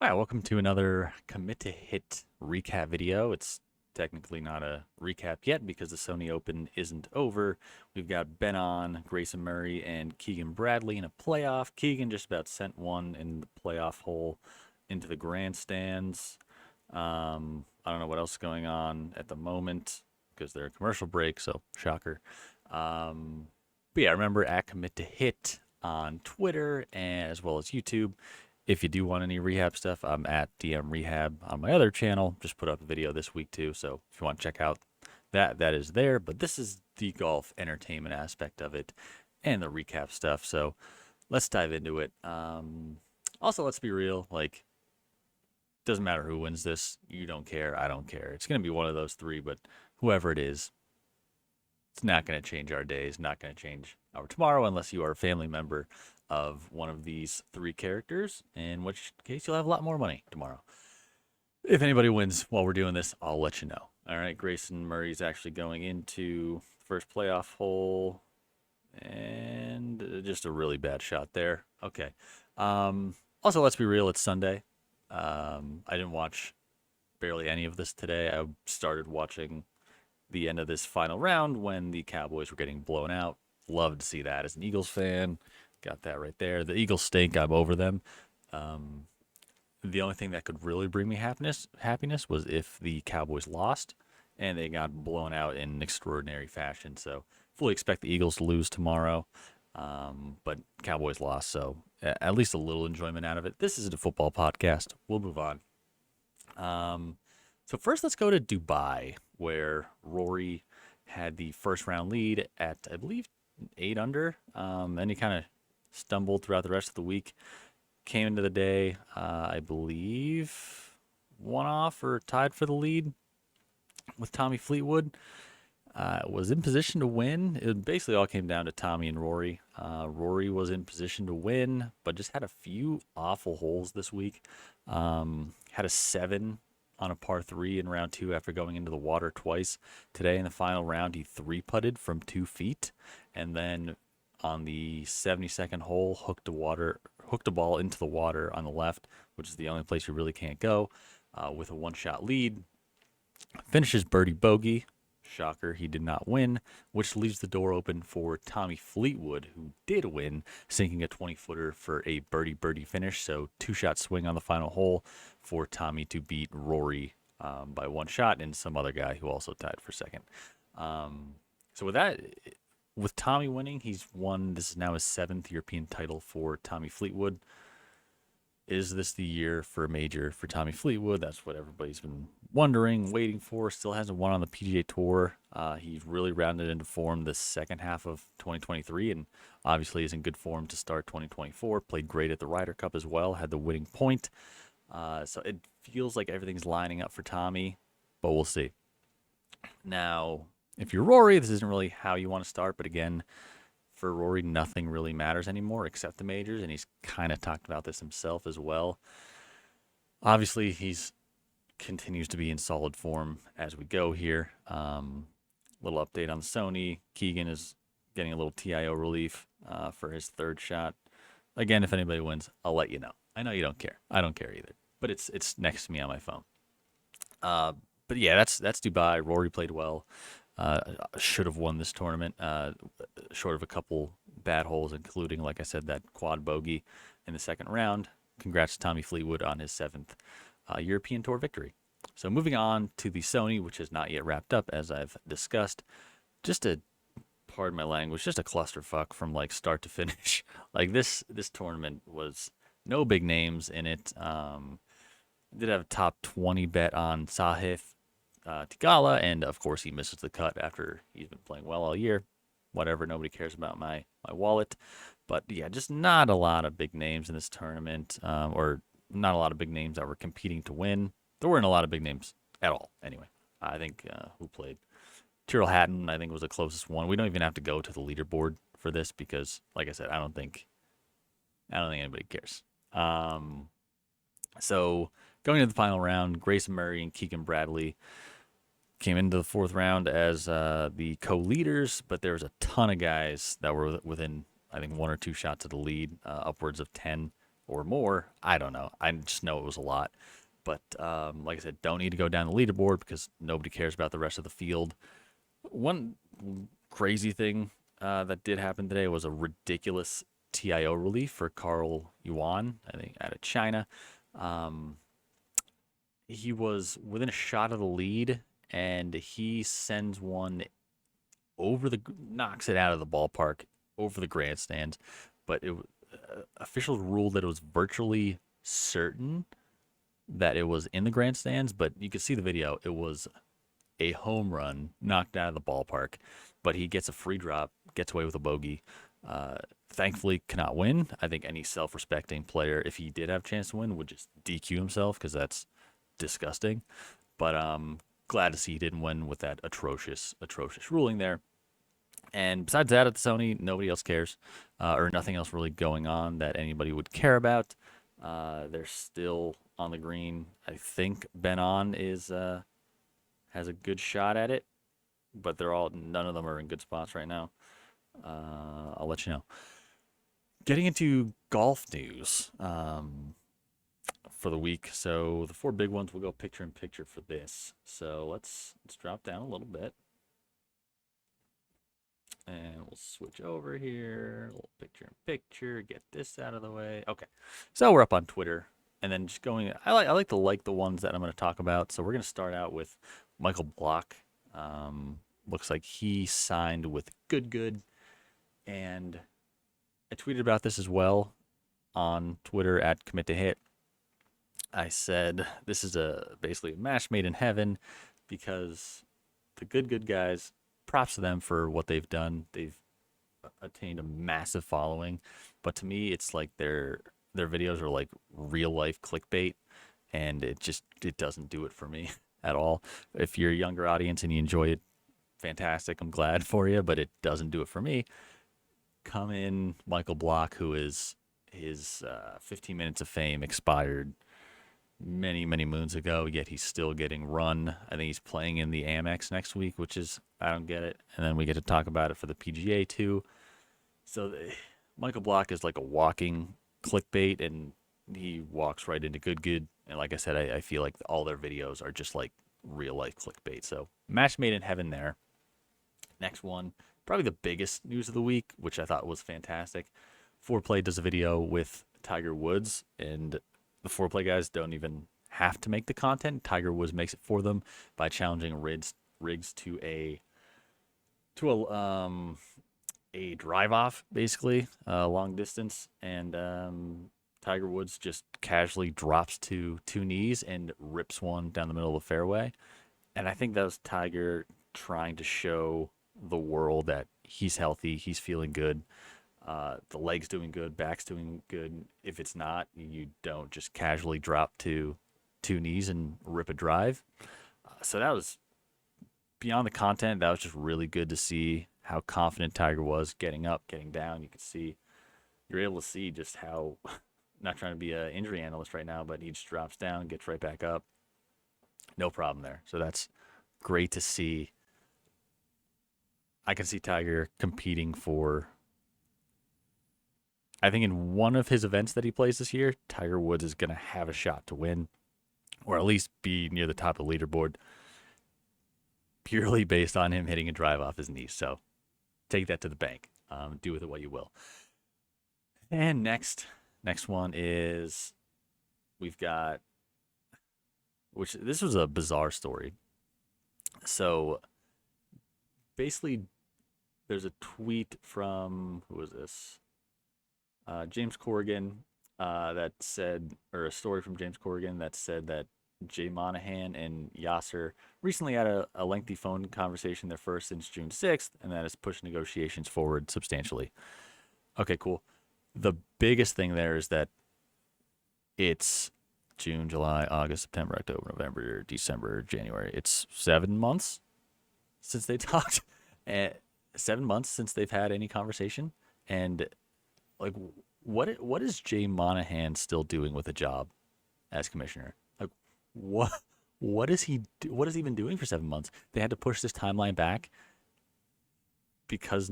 Hi, welcome to another Commit to Hit recap video. It's technically not a recap yet because the Sony Open isn't over. We've got Ben on, Grayson Murray, and Keegan Bradley in a playoff. Keegan just about sent one in the playoff hole into the grandstands. I don't know what else is going on at the moment because they're a commercial break, so shocker. But yeah, remember at Commit to Hit on Twitter and as well as YouTube. If you do want any rehab stuff, I'm at DM Rehab on my other channel. Just put up a video this week too, so if you want to check out that is there. But this is the golf entertainment aspect of it and the recap stuff. So let's dive into it. Also, let's be real. Like, doesn't matter who wins this. You don't care. I don't care. It's gonna be one of those three, but whoever it is, it's not gonna change our days. Not gonna change our tomorrow unless you are a family member of one of these three characters, in which case you'll have a lot more money tomorrow. If anybody wins while we're doing this, I'll let you know. All right, Grayson Murray's actually going into the first playoff hole, and just a really bad shot there. Okay. Also, let's be real, it's Sunday. I didn't watch barely any of this today. I started watching the end of this final round when the Cowboys were getting blown out. Love to see that as an Eagles fan. Got that right there. The Eagles stink. I'm over them. Um, the only thing that could really bring me happiness was if the Cowboys lost and they got blown out in an extraordinary fashion. So fully expect the Eagles to lose tomorrow. But Cowboys lost, so at least a little enjoyment out of it. This is a football podcast. We'll move on. So first, let's go to Dubai, where Rory had the first round lead at, I believe, 8 under. And he kind of stumbled throughout the rest of the week. Came into the day, I believe, one off or tied for the lead with Tommy Fleetwood. Was in position to win. It basically all came down to Tommy and Rory. Rory was in position to win, but just had a few awful holes this week. Had a 7 on a par 3 in round 2 after going into the water twice. Today in the final round, he 3-putted from 2 feet, and then on the 72nd hole, hooked a ball into the water on the left, which is the only place you really can't go, with a one-shot lead. Finishes birdie bogey. Shocker, he did not win, which leaves the door open for Tommy Fleetwood, who did win, sinking a 20-footer for a birdie finish. So 2-shot swing on the final hole for Tommy to beat Rory by 1 shot and some other guy who also tied for second. So with Tommy winning, he's won. This is now his 7th European title for Tommy Fleetwood. Is this the year for a major for Tommy Fleetwood? That's what everybody's been wondering, waiting for. Still hasn't won on the PGA Tour. He's really rounded into form the second half of 2023 and obviously is in good form to start 2024. Played great at the Ryder Cup as well, had the winning point. So it feels like everything's lining up for Tommy, but we'll see. Now, if you're Rory, this isn't really how you want to start, but again, for Rory, nothing really matters anymore except the majors, and he's kind of talked about this himself as well. Obviously, he's continues to be in solid form as we go here. Little update on the Sony. Keegan is getting a little TIO relief for his 3rd shot. Again, if anybody wins, I'll let you know. I know you don't care. I don't care either, but it's next to me on my phone. But yeah, that's Dubai. Rory played well. Should have won this tournament, short of a couple bad holes, including, like I said, that quad bogey in the second round. Congrats to Tommy Fleetwood on his 7th European Tour victory. So moving on to the Sony, which is not yet wrapped up, as I've discussed. Just pardon my language, just a clusterfuck from like start to finish. Like this tournament was no big names in it. Did have a top 20 bet on Sahith Tigala, and of course he misses the cut after he's been playing well all year. Whatever, nobody cares about my wallet. But yeah, just not a lot of big names in this tournament, or not a lot of big names that were competing to win. There weren't a lot of big names at all. Anyway, I think who played? Tyrrell Hatton, I think, was the closest one. We don't even have to go to the leaderboard for this because, like I said, I don't think anybody cares. So going into the final round, Grayson Murray and Keegan Bradley came into the 4th round as the co-leaders, but there was a ton of guys that were within, I think, 1 or 2 shots of the lead, upwards of 10, or more. I don't know. I just know it was a lot. But like I said, don't need to go down the leaderboard because nobody cares about the rest of the field. One crazy thing that did happen today was a ridiculous TIO relief for Carl Yuan, I think, out of China. Um, he was within a shot of the lead, and he sends one knocks it out of the ballpark over the grandstands. But officials ruled that it was virtually certain that it was in the grandstands, but you could see the video. It was a home run knocked out of the ballpark, but he gets a free drop, gets away with a bogey. Thankfully, cannot win. I think any self-respecting player, if he did have a chance to win, would just DQ himself because that's disgusting. But glad to see he didn't win with that atrocious ruling there. And besides that, at the Sony, nobody else cares, or nothing else really going on that anybody would care about. They're still on the green. I think Ben On has a good shot at it, but none of them are in good spots right now. I'll let you know. Getting into golf news for the week. So the four big ones, we'll go picture in picture for this. So let's drop down a little bit. And we'll switch over here, a little picture in picture, get this out of the way. Okay, so we're up on Twitter, and then just going, I like the ones that I'm going to talk about. So we're going to start out with Michael Block. Looks like he signed with Good, and I tweeted about this as well on Twitter at Commit to Hit. I said this is basically a match made in heaven because the good guys, props to them for what they've done. They've attained a massive following, but to me, it's like their videos are like real life clickbait, and it doesn't do it for me at all. If you're a younger audience and you enjoy it, fantastic. I'm glad for you, but it doesn't do it for me. Come in, Michael Block, who is his 15 minutes of fame expired many moons ago, yet he's still getting run. I think he's playing in the Amex next week, which is, I don't get it. And then we get to talk about it for the PGA too. So Michael Block is like a walking clickbait, and he walks right into good. And like I said, I feel like all their videos are just like real life clickbait. So match made in heaven there. Next one, probably the biggest news of the week, which I thought was fantastic. Foreplay does a video with Tiger Woods, and the Foreplay guys don't even have to make the content. Tiger Woods makes it for them by challenging Riggs to a drive off, basically, long distance, and Tiger Woods just casually drops to two knees and rips one down the middle of the fairway. And I think that was Tiger trying to show the world that he's healthy, he's feeling good. The leg's doing good, back's doing good. If it's not, you don't just casually drop to two knees and rip a drive. So that was beyond the content. That was just really good to see how confident Tiger was getting up, getting down. You're able to see just how, not trying to be an injury analyst right now, but he just drops down, gets right back up. No problem there. So that's great to see. I can see Tiger competing for, I think in one of his events that he plays this year, Tiger Woods is going to have a shot to win, or at least be near the top of the leaderboard, purely based on him hitting a drive off his knees. So take that to the bank. Do with it what you will. And next one is, we've got, which this was a bizarre story. So basically, there's a tweet from, who was this? James Corrigan, that said, or a story from James Corrigan that said that Jay Monahan and Yasser recently had a lengthy phone conversation, their first since June 6th, and that has pushed negotiations forward substantially. Okay, cool. The biggest thing there is that it's June, July, August, September, October, November, December, January. It's 7 months since they talked. 7 months since they've had any conversation. And like, what is Jay Monahan still doing with a job as commissioner? Like, what is he been doing for 7 months? They had to push this timeline back because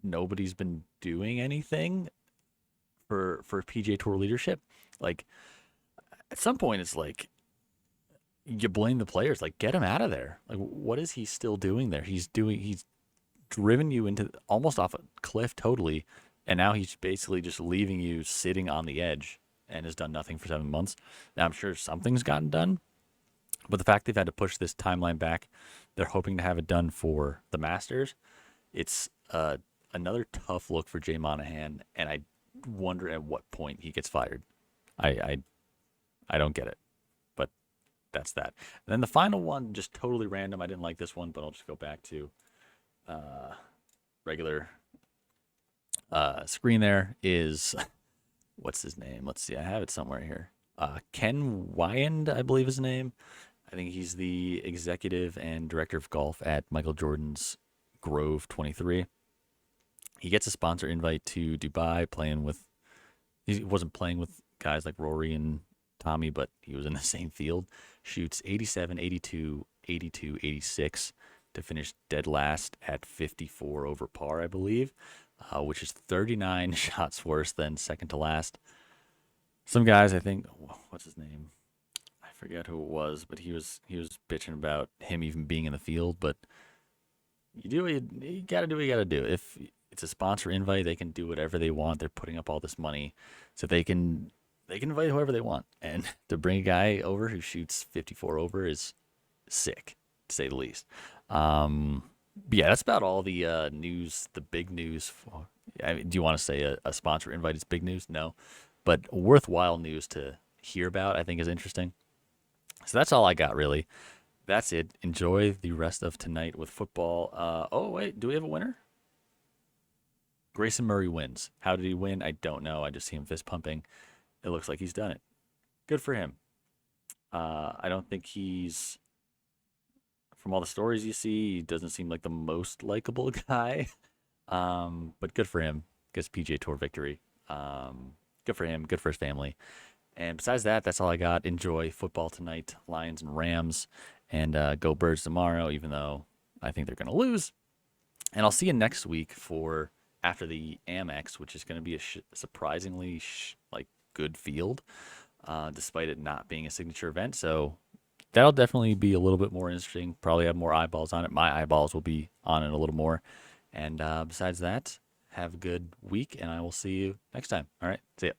nobody's been doing anything for PGA Tour leadership. Like at some point, it's like you blame the players. Like get him out of there. Like what is he still doing there? He's driven you into almost off a cliff totally, and now he's basically just leaving you sitting on the edge and has done nothing for 7 months. Now I'm sure something's gotten done, but the fact they've had to push this timeline back, they're hoping to have it done for the Masters. It's another tough look for Jay Monahan, and I wonder at what point he gets fired. I I, I don't get it, but that's that. And then the final one, just totally random. I didn't like this one, but I'll just go back to uh, regular screen. There is what's his name? Let's see. I have it somewhere here. Ken Wyand, I believe his name. I think he's the executive and director of golf at Michael Jordan's Grove 23. He gets a sponsor invite to Dubai, playing with. He wasn't playing with guys like Rory and Tommy, but he was in the same field. Shoots 87, 82, 82, 86 to finish dead last at 54 over par, I believe, which is 39 shots worse than second to last. Some guys, I think, what's his name? I forget who it was, but he was bitching about him even being in the field. But you got to do what you got to do. If it's a sponsor invite, they can do whatever they want. They're putting up all this money, so they can invite whoever they want. And to bring a guy over who shoots 54 over is sick, to say the least. Um, but yeah, that's about all the news, the big news. I mean, do you want to say a sponsor invite is big news? No, but worthwhile news to hear about, I think, is interesting. So that's all I got, really. That's it. Enjoy the rest of tonight with football. Oh, wait, do we have a winner? Grayson Murray wins. How did he win? I don't know. I just see him fist pumping. It looks like he's done it. Good for him. I don't think he's, from all the stories you see, he doesn't seem like the most likable guy. But good for him. Gets PGA Tour victory. Good for him. Good for his family. And besides that, that's all I got. Enjoy football tonight, Lions and Rams, and go Birds tomorrow, even though I think they're going to lose. And I'll see you next week for after the Amex, which is going to be a surprisingly like good field, despite it not being a signature event. So that'll definitely be a little bit more interesting. Probably have more eyeballs on it. My eyeballs will be on it a little more. And besides that, have a good week, and I will see you next time. All right, see ya.